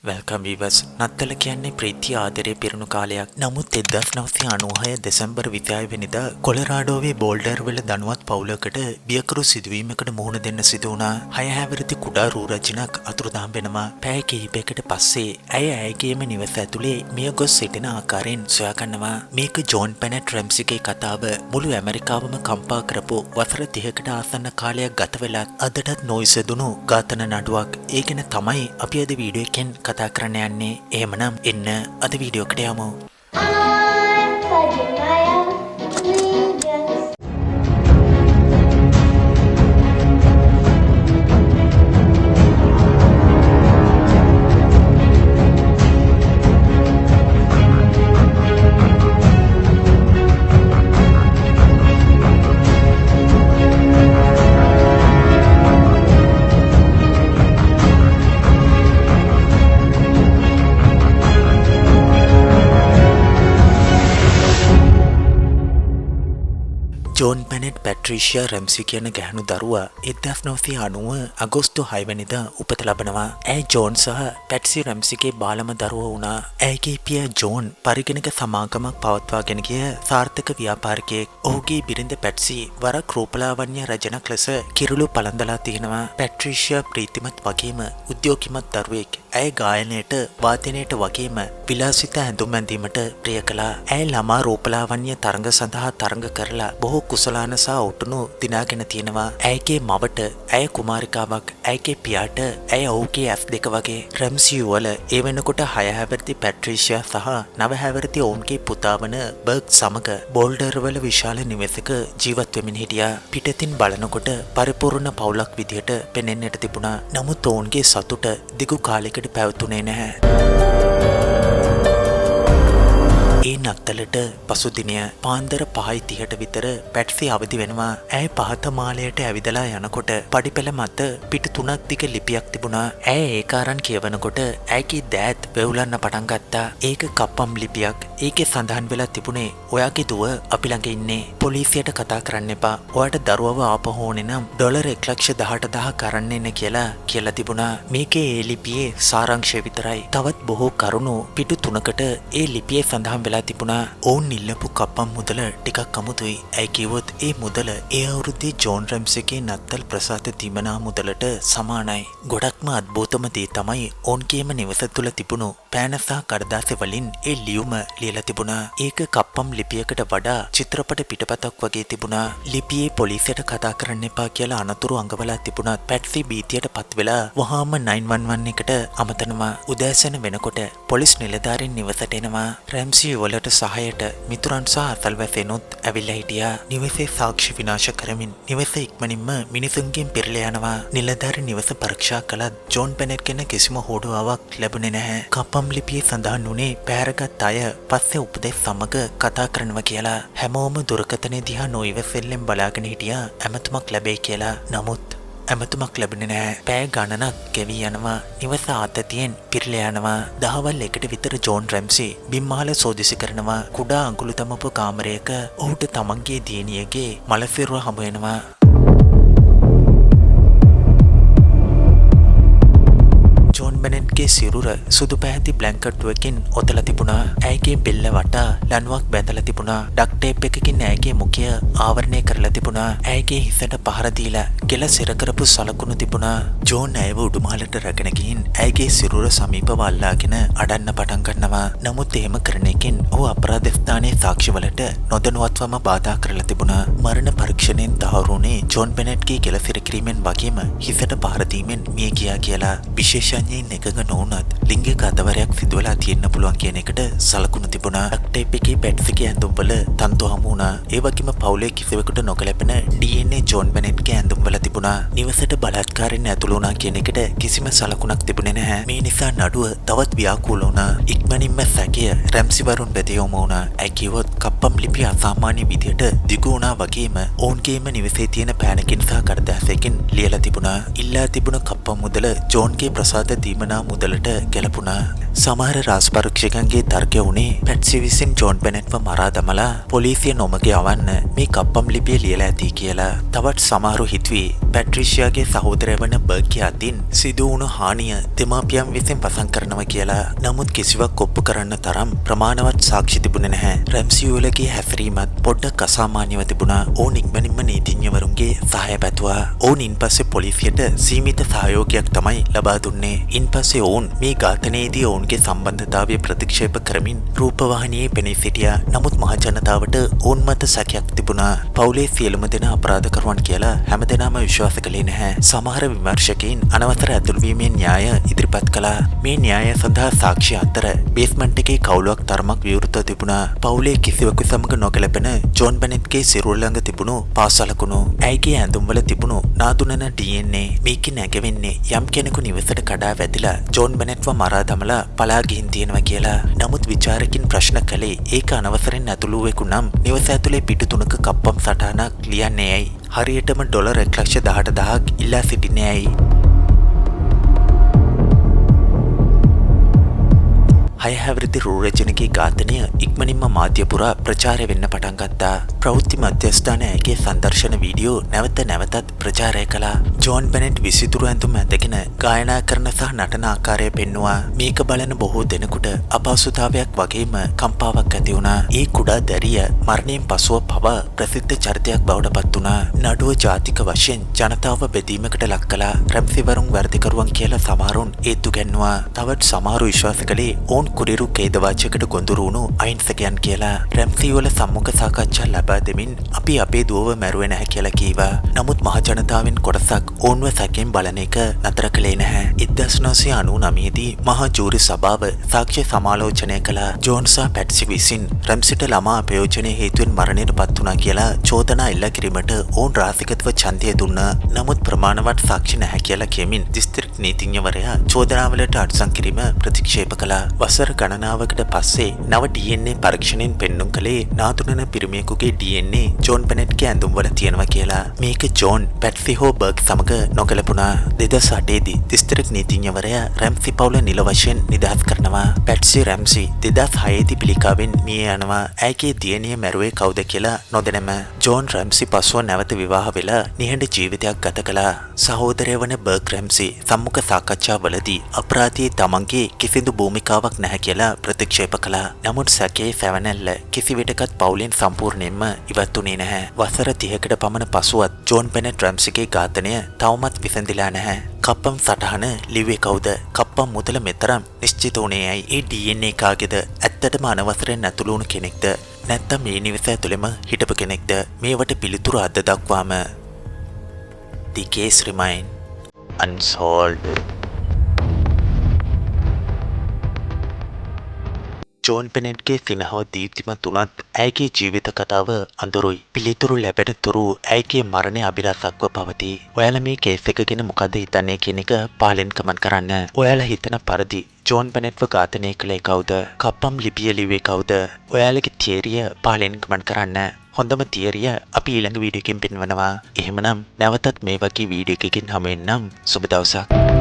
Welcome වීවර්ස්. නත්තල කියන්නේ ප්‍රීතිය ආදරේ පිරුණු කාලයක්. නමුත් 1996 දෙසැම්බර් 26 වෙනිදා කොලරාඩෝවේ බෝල්ඩර් වල ධනවත් පවුලකට බියකරු සිදුවීමකට මුහුණ දෙන්න සිදු වුණා. 6 හැවිරිදි කුඩා රූ රජිනක් අතුරුදහන් වෙනවා. පැය කිහිපයකට පස්සේ ඇය ඇයගේම නිවස ඇතුලේ මිය ගොස් සිටින ආකාරයෙන් සොයා ගන්නවා. මේක ජෝන් පෙනෙට් රැම්සිගේ කතාව. මුළු ඇමරිකාවම කම්පා කරපු වසර 30කට ආසන්න කාලයක් ගත වෙලා අදටත් නොයිසදුණු ඝාතන නඩුවක්. ඒ ගැන තමයි අපි අද වීඩියෝ එකෙන් කතා කරන්න යන්නේ. එහෙමනම් එන්න අද වීඩියෝ එකට යමු. ජෝන් පෙනෙට් පැට්‍රීෂියා රැම්සි කියන ගැහණු දරුවා 1990 අගෝස්තු 6 වෙනිදා උපත ලබනවා. ඇය ජෝන් සහ පැට්සි රැම්සිගේ බාලම දරුවා වුණා. ඇයගේ පියා ජෝන් පරිගණක සමාගමක් පවත්වාගෙන ගිය සාර්ථක ව්‍යාපාරිකයෙක්. ඔහුගේ බිරිඳ පැට්සි වරක් රූපලාවන්‍ය රචනක් ලෙස කිරුළු පළඳලා තියෙනවා. පැට්‍රීෂියා ප්‍රීතිමත් වගේම උද්‍යෝගිමත් දරුවෙක්. ඇය ගායනයට වාදනයට වගේම විලාසිත ඇඳුම් ඇඳීමට ප්‍රිය කළා. ඇය ළමා රූපලාවන්‍ය තරඟ සඳහා තරඟ කරලා බොහෝ කුසලාන සහ උටුණු දිනාගෙන තියෙනවා. ඇයගේ මවට ඇය කුමාරිකාවක්. ඇයගේ පියාට ඇය ඔහුගේ ඇස් දෙක වගේ. රැම්සි වල ඒ වෙනකොට 6 හැවිරිදි පැට්‍රීෂියා සහ 9 හැවිරිදි ඔවුන්ගේ පුතා වන බර්ග් සමග බෝල්ඩර් වල විශාල නිවෙසක ජීවත් වෙමින් හිටියා. පිටතින් බලනකොට පරිපූර්ණ පවුලක් විදිහට පෙනෙන්නට තිබුණා. නමුත් ඔවුන්ගේ සතුට දිගු කාලයකට පැවතුනේ නැහැ. ඒ නත්තලට පසුදිනය පාන්දර 5:30ට විතර පැට්සි අවදි වෙනවා. ඇය පහත මාලයට ඇවිදලා යනකොට පඩිපෙළ මත පිට 3ක් දිග ලිපියක් තිබුණා. ඇය ඒක අරන් කියවනකොට ඇයගේ දෑත් වෙවුලන්න පටන් ගත්තා. ඒක කප්පම් ලිපියක්. ඒකේ සඳහන් වෙලා තිබුණේ ඔයාගේ දුව අපි ළඟ ඉන්නේ. පොලිසියට කතා කරන්න එපා. ඔයාට දරුවව ආපහු ඕනේ නම් ඩොලර් 1,18,000 කරන්න එන්න කියලා තිබුණා. මේකේ ඒ ලිපියේ සාරාංශය විතරයි. තවත් බොහෝ කරුණු පිටු 3කට ඒ ලිපියේ සඳහන් වෙලා තිබුණා. ඔවුන් ඉල්ලපු කප්පම් මුදල ටිකක් අමුතුයි. ඇයි කිව්වොත් ඒ මුදල ඒ අවුරුද්දේ ජෝන් රැම්සිගේ නත්තල් ප්‍රසාද දීමනා මුදලට සමානයි. ගොඩක්ම අද්භූතම දේ තමයි ඔවුන්ගේම නිවස තුල තිබුණු පෑන සහ කඩදාසි වලින් ඒ ලියුම ලියලා තිබුණා. ඒක කප්පම් ලිපියකට වඩා චිත්‍රපට පිටපතක් වගේ තිබුණා. ලිපියේ පොලිසියට කතා කරන්න එපා කියලා අනතුරු අඟවලා තිබුණත් පැට්සි බීතියට පත් වෙලා වහාම 911 එකට අමතනවා. උදෑසන වෙනකොට පොලිස් නිලධාරීන් නිවසට එනවා. රැම්සි වලට සහයට මිතුරන් සහ අසල්වැසියනුත් ඇවිල්ලා හිටියා. නිවසේ සාක්ෂි විනාශ කරමින් නිවස ඉක්මනින්ම මිනිසුන්ගෙන් පිරලා යනවා. නිලධාරී නිවස පරීක්ෂා කළත් ජෝන් පෙනෙට් ගැන කිසිම හොඩුවාවක් ලැබුණේ නැහැ. කප්පම් ලිපියේ සඳහන් වුණේ පැහැරගත් අය පස්සේ උපදෙස් සමග කතා කරනවා කියලා. හැමෝම දුරකථනයේ දිහා නොඉවසෙල්ලෙන් බලාගෙන හිටියා ඇමතුමක් ලැබෙයි කියලා. නමුත් ඇමතුමක් ලැබුණේ නැහැ. පැය ගණනක් ගෙවී යනවා. නිවස ආතතියෙන් පිරලා යනවා. දහවල් 1ට විතර ජෝන් රැම්සි බිම්මහල සෝදිසි කරනවා. කුඩා අඟුළු තමපු කාමරයක ඔහුට තමන්ගේ දියණියගේ මලෆිරුව හමු වෙනවා. ජෝන් බෙනෙට්ගේ සිරුර සුදු පැහැති බ්ලැන්කට්ටුවකින් ඔතලා තිබුණා. ඇයගේ බෙල්ල වටා ලණුවක් බැඳලා තිබුණා. ඩක්ට් ටේප් එකකින් ඇයගේ මුඛය ආවරණය කරලා තිබුණා. ඇයගේ හිසට පහර දීලා කෙල සිර කරපු සලකුණු තිබුණා. ජෝන් ඇයව උඩුමහලට රැගෙන ගිහින් ඇයගේ සිරුර සමීපව අල්ලාගෙන අඩන්න පටන් ගන්නවා. නමුත් එහෙම කරන එකෙන් ඔහු අපරාධ ස්ථානයේ සාක්ෂිවලට නොදැනුවත්වම බාධා කරලා තිබුණා. මරණ පරීක්ෂණයෙන් තහවුරුනේ ජෝන් බෙනෙට්ගේ කෙල සිර කිරීමෙන් වගේම හිසට පහර දීමෙන් මිය ගියා කියලා. විශේෂඥයින් එකඟ නොවුනත් ලිංගික අතවරයක් සිදුවලා තියෙන්න පුළුවන් කියන එකට සලකුණු තිබුණා. ඩක්ට් ටේප් එකේ පැට්සිගේ ඇඳුම්වල තන්තු හමු වුණා. ඒ වගේම පවුලේ කිසිවෙකුට නොගැලපෙන DNA ජෝන් බෙනෙට්ගේ ඇඳුම්වල තිබුණා. නිවසට බලහත්කාරයෙන් ඇතුළු වුණා කියන එකට කිසිම සලකුණක් තිබුණේ නැහැ. මේ නිසා නඩුව තවත් ව්‍යාකූල වුණා. ඉක්මනින්ම සැකය රැම්සි වරුන් වෙත යොමු වුණා. ඇයි කිව්වොත් කප්පම් ලිපිය අසාමාන්‍ය විදියට දිගු වුණා වගේම ඔවුන්ගේම නිවසේ තියෙන පෑනකින් සහ කඩදාසියකින් ලියලා තිබුණා. ඉල්ලා තිබුණ කප්පම් මුදල ජෝන්ගේ ප්‍රසාද දීමනා මුදලට ගැලපුණා. සමහර රාජපරීක්ෂකයන්ගේ තර්කය වුණේ පැට්සි විසින් ජෝන් බෙනෙට්ව මරා දමලා පොලිසිය නොමග යවන්න මේ කප්පම් ලිපිය ලියලා ඇති කියලා. තවත් සමහරු හිතුවේ පැට්‍රිෂියාගේ සහෝදරය වන බර්ග්ගේ අතින් සිදු වුණු හානිය දෙමාපියන් විසින් පසන් කරනවා කියලා. නමුත් කිසිවක් ඔප්පු කරන්න තරම් ප්‍රමාණවත් සාක්ෂි තිබුණේ නැහැ. රැම්සියෝලගේ හැසිරීමත් පොඩ්ඩක් අසාමාන්‍යව තිබුණා. ඔවුන් ඉක්මනින්ම නීතිඥවරුන්ගේ සහාය පැතුවා. ඔවුන් ඉන්පස්සේ පොලිසියට සීමිත සහයෝගයක් තමයි ලබා දුන්නේ. ඉන්පස්සේ ඔවුන් මේ ඝාතනයේදී ඔවුන්ගේ සම්බන්ධතාවය ප්‍රතික්ෂේප කරමින් රූපවාහිනියේ පෙනී සිටියා. නමුත් මහජනතාවට ඔවුන් මත සැකයක් තිබුණා. පවුලේ සියලුම දෙනා අපරාධකරුවන් කියලා හැමදෙනාම විශ්වාස කළේ නැහැ. සමහර විමර්ශකයින් අනවසර ඇතුළුවීමේ න්‍යාය ඉදිරිපත් කළා. මේ න්‍යාය සඳහා සාක්ෂි අතර බේස්මන්ට් එකේ කවුලක් තරමක් විවෘතව තිබුණා. පවුලේ කිසිවෙකු සමග නොගැලපෙන ජෝන් බෙනෙට්ගේ සිරුර ළඟ තිබුණු පාසලකුණු ඇයිගේ ඇඳුම්වල තිබුණු නාදුනන DNA මේකේ නැගෙන්නේ යම් කෙනෙකු නිවසට කඩා වැදිලා ජෝන් බෙනෙට්ව මරා දමලා පලා ගිහින් තියෙනවා කියලා. නමුත් විචාරකින් ප්‍රශ්න කළේ ඒක අනවසරෙන් ඇතුළුවෙකු නම් නිවස ඇතුලේ පිටු තුනක කප්පම් සටහනක් ලියන්නේ ඇයි? හරියටම ඩොලර් 1,18,000ක් ඉල්ලා සිටින්නේ ඇයි? 6 හැවිරිදි රූරජනගේ ඝාතනය ඉක්මනින්ම මාධ්‍ය පුරා ප්‍රචාරය වෙන්න පටන් ගත්තා. ප්‍රවෘත්ති මධ්‍යස්ථාන ඇගේ සංදර්ශන වීඩියෝ නැවත නැවතත් ප්‍රචාරය කළා. ජෝන් බෙනෙට් විසිතුරු ඇඳුම් ඇඳගෙන ගායනා කරන සහ නටන ආකාරය පෙන්නුවා. මේක බලන බොහෝ දෙනෙකුට අපහසුතාවයක් වගේම කම්පාවක් ඇති වුණා. ඒ කුඩා දැරිය මරණයෙන් පසුව පවා ප්‍රසිද්ධ චරිතයක් බවට පත් වුණා. නඩුව ජාතික වශයෙන් ජනතාව බෙදීමකට ලක් කළා. රැම්සිවරුන් වැරදිකරුවන් කියලා සමහරුන් ඒත්තු ගැන්නුවා. තවත් සමහරු විශ්වාස කළේ ඔවුන් කුරිරු කේදවාචයකට ගොදුරු වුණු අහිංසකයන් කියලා. රැම්සි වල සම්මුඛ සාකච්ඡා ලබා දෙමින් අපි අපේ දුවව මැරුවේ නැහැ කියලා කීවා. නමුත් මහජනතාවෙන් කොටසක් ඔවුන්ව සැකෙන් බලන එක නතර කළේ නැහැ. 1999 දී මහා ජූරි සභාව සාක්ෂි සමාලෝචනය කළා. ජෝන් සහ පැට්සි විසින් රැම්සිට ළමා අපයෝජනයේ හේතුවෙන් මරණයට පත් වුණා කියලා චෝදනා එල්ල කිරීමට ඔවුන් රාසිකත්ව ඡන්දය දුන්නා. නමුත් ප්‍රමාණවත් සාක්ෂි නැහැ කියලා කියමින් දිස්ත්‍රික් නීතිඥවරයා චෝදනාවලට අත්සන් කිරීම ප්‍රතික්ෂේප කළා. වසර ගණනාවකට පස්සේ නව DNA පරීක්ෂණයෙන් පෙන්නුම් කළේ නාතුනන පිරිමියෙකුගේ DNA ජෝන් බෙනෙට්ගේ ඇඳුම්වල තියෙනවා කියලා. මේක ජෝන් පැට්සි හෝ බර්ග් සමග නොගැලපුණා. 2008 දී දිස්ත්‍රික් නීතිඥවරයා රැම්සි පවුල නිල වශයෙන් නිදහස් කරනවා. පැට්සි රැම්සි 2006 දී පිළිකාවෙන් මිය යනවා. ඇයගේ DNA මැරුවේ කවුද කියලා නොදැනම. ජෝන් රැම්සි පසුව නැවත විවාහ වෙලා නිහඬ ජීවිතයක් ගත කළා. සහෝදරය වන බර්ග් රැම්සි සම්මුඛ සාකච්ඡාවලදී අපරාධයේ තමන්ගේ කිසිදු භූමිකාවක් නැහැ කියලා ප්‍රතික්ෂේප කළා. නමුත් සැකයේ සැවනැල්ල කිසිවිටකත් පවුලෙන් සම්පූර්ණයෙන්ම ඉවත් වුණේ නැහැ. වසර 30කට පමණ පසුවත් ජෝන් බෙනෙට් රැම්සිගේ ඝාතනය තවමත් විසඳිලා නැහැ. කප්පම් සටහන ලිව්වේ කවුද? කප්පම් මුදල මෙතරම් නිශ්චිත වුණේ ඇයි? ඒ DNA කාගේද? ඇත්තටම අනවසරෙන් ඇතුළු වුණු කෙනෙක්ද? නැත්නම් මේ නිවස ඇතුළෙම හිටපු කෙනෙක්ද? මේවට පිළිතුරු අද දක්වාම the case remain unsolved. John බෙනෙට්ගේ සිනහව දීප්තිමත් වුණත් ඇයගේ ජීවිත කතාව අඳුරුයි. පිළිතුරු ලැබෙන තුරු ඇයගේ මරණය අභිරහසක්ව පවතී. ඔයාලා මේ කේස් එක ගැන මොකද හිතන්නේ කියන එක පහලින් කමෙන්ට් කරන්න. ඔයාලා හිතන පරිදි ජෝන් බෙනෙට්ව ඝාතනය කළේ කවුද? කප්පම් ලිපිය ලිව්වේ කවුද? ඔයාලගේ තියරිය පහලින් කමෙන්ට් කරන්න. හොඳම තියරිය අපි ඊළඟ වීඩියෝ එකකින් පෙන්වනවා. එහෙමනම් නැවතත් මේ වගේ වීඩියෝ එකකින් හමු වෙන්නම්. සුබ දවසක්.